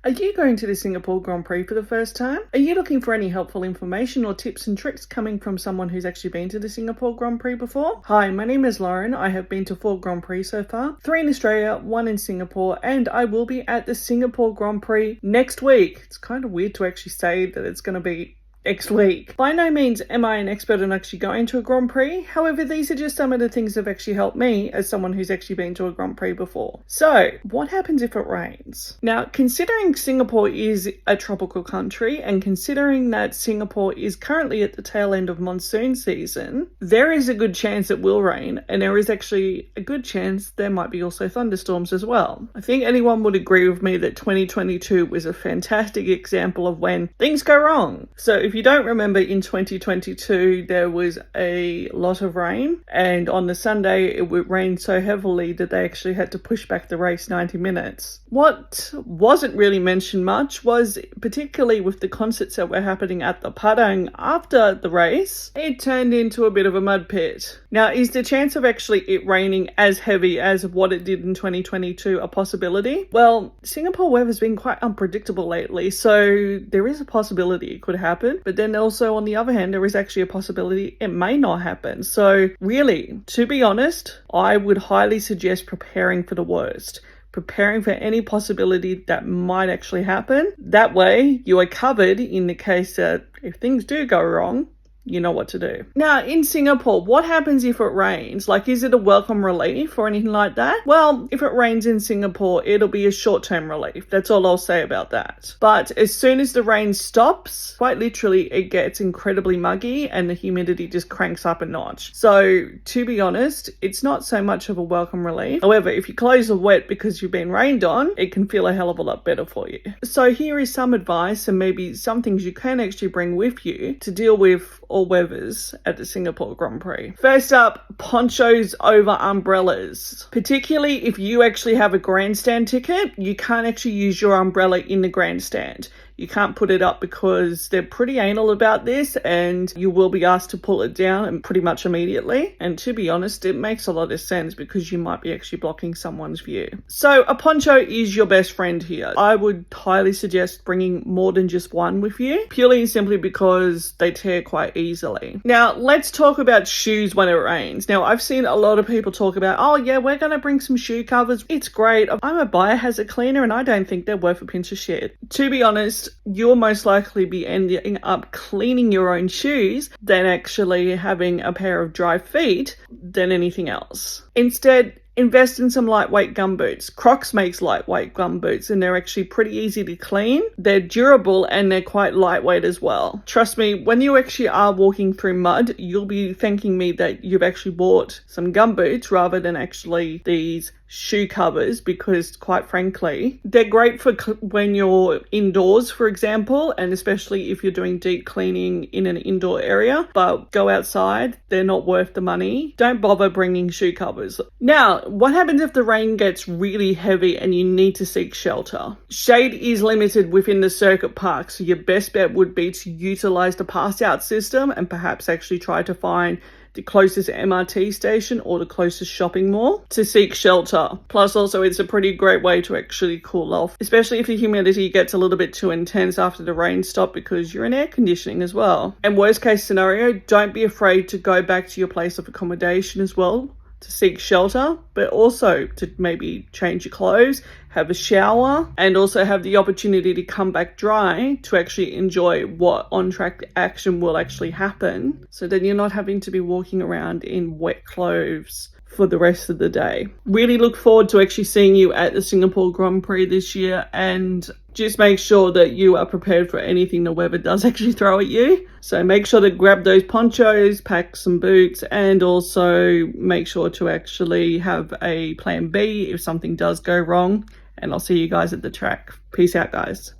Are you going to the Singapore Grand Prix for the first time? Are you looking for any helpful information or tips and tricks coming from someone who's actually been to the Singapore Grand Prix before? Hi, my name is Lauren. I have been to 4 Grand Prix so far, 3 in Australia, 1 in Singapore, and I will be at the Singapore Grand Prix next week. It's kind of weird to actually say that it's going to be next week. By no means am I an expert on actually going to a Grand Prix. However, these are just some of the things that have actually helped me as someone who's actually been to a Grand Prix before. So, what happens if it rains? Now, considering Singapore is a tropical country and considering that Singapore is currently at the tail end of monsoon season, there is a good chance it will rain, and there is actually a good chance there might be also thunderstorms as well. I think anyone would agree with me that 2022 was a fantastic example of when things go wrong. So if you don't remember, in 2022, there was a lot of rain, and on the Sunday, it would rain so heavily that they actually had to push back the race 90 minutes. What wasn't really mentioned much was, particularly with the concerts that were happening at the Padang after the race, it turned into a bit of a mud pit. Now, is the chance of actually it raining as heavy as what it did in 2022 a possibility? Well, Singapore weather's been quite unpredictable lately, so there is a possibility it could happen. But then also, on the other hand, there is actually a possibility it may not happen. So really, to be honest, I would highly suggest preparing for the worst. Preparing for any possibility that might actually happen. That way, you are covered in the case that if things do go wrong, you know what to do. Now, in Singapore, what happens if it rains? Like, is it a welcome relief or anything like that? Well, if it rains in Singapore, it'll be a short-term relief. That's all I'll say about that. But as soon as the rain stops, quite literally, it gets incredibly muggy and the humidity just cranks up a notch. So, to be honest, it's not so much of a welcome relief. However, if your clothes are wet because you've been rained on, it can feel a hell of a lot better for you. So here is some advice and maybe some things you can actually bring with you to deal with all weathers at the Singapore Grand Prix. First up, ponchos over umbrellas. Particularly if you actually have a grandstand ticket, you can't actually use your umbrella in the grandstand. You can't put it up because they're pretty anal about this, and you will be asked to pull it down and pretty much immediately. And to be honest, it makes a lot of sense because you might be actually blocking someone's view. So a poncho is your best friend here. I would highly suggest bringing more than just one with you, purely and simply because they tear quite easily. Now, let's talk about shoes when it rains. Now, I've seen a lot of people talk about, oh yeah, we're going to bring some shoe covers. It's great. I'm a biohazard cleaner and I don't think they're worth a pinch of shit. To be honest, you'll most likely be ending up cleaning your own shoes than actually having a pair of dry feet than anything else. Instead, invest in some lightweight gumboots. Crocs makes lightweight gumboots and they're actually pretty easy to clean. They're durable and they're quite lightweight as well. Trust me, when you actually are walking through mud, you'll be thanking me that you've actually bought some gumboots rather than actually these shoe covers, because quite frankly, they're great for when you're indoors, for example, and especially if you're doing deep cleaning in an indoor area, but go outside, they're not worth the money. Don't bother bringing shoe covers. Now, what happens if the rain gets really heavy and you need to seek shelter? Shade is limited within the circuit park, so your best bet would be to utilize the pass out system and perhaps actually try to find the closest MRT station or the closest shopping mall to seek shelter. Plus also, it's a pretty great way to actually cool off, especially if the humidity gets a little bit too intense after the rain stops, because you're in air conditioning as well. And worst case scenario, don't be afraid to go back to your place of accommodation as well to seek shelter, but also to maybe change your clothes, have a shower, and also have the opportunity to come back dry to actually enjoy what on-track action will actually happen, so then you're not having to be walking around in wet clothes for the rest of the day. Really look forward to actually seeing you at the Singapore Grand Prix this year, and just make sure that you are prepared for anything the weather does actually throw at you. So make sure to grab those ponchos, pack some boots, and also make sure to actually have a plan B if something does go wrong. And I'll see you guys at the track. Peace out, guys.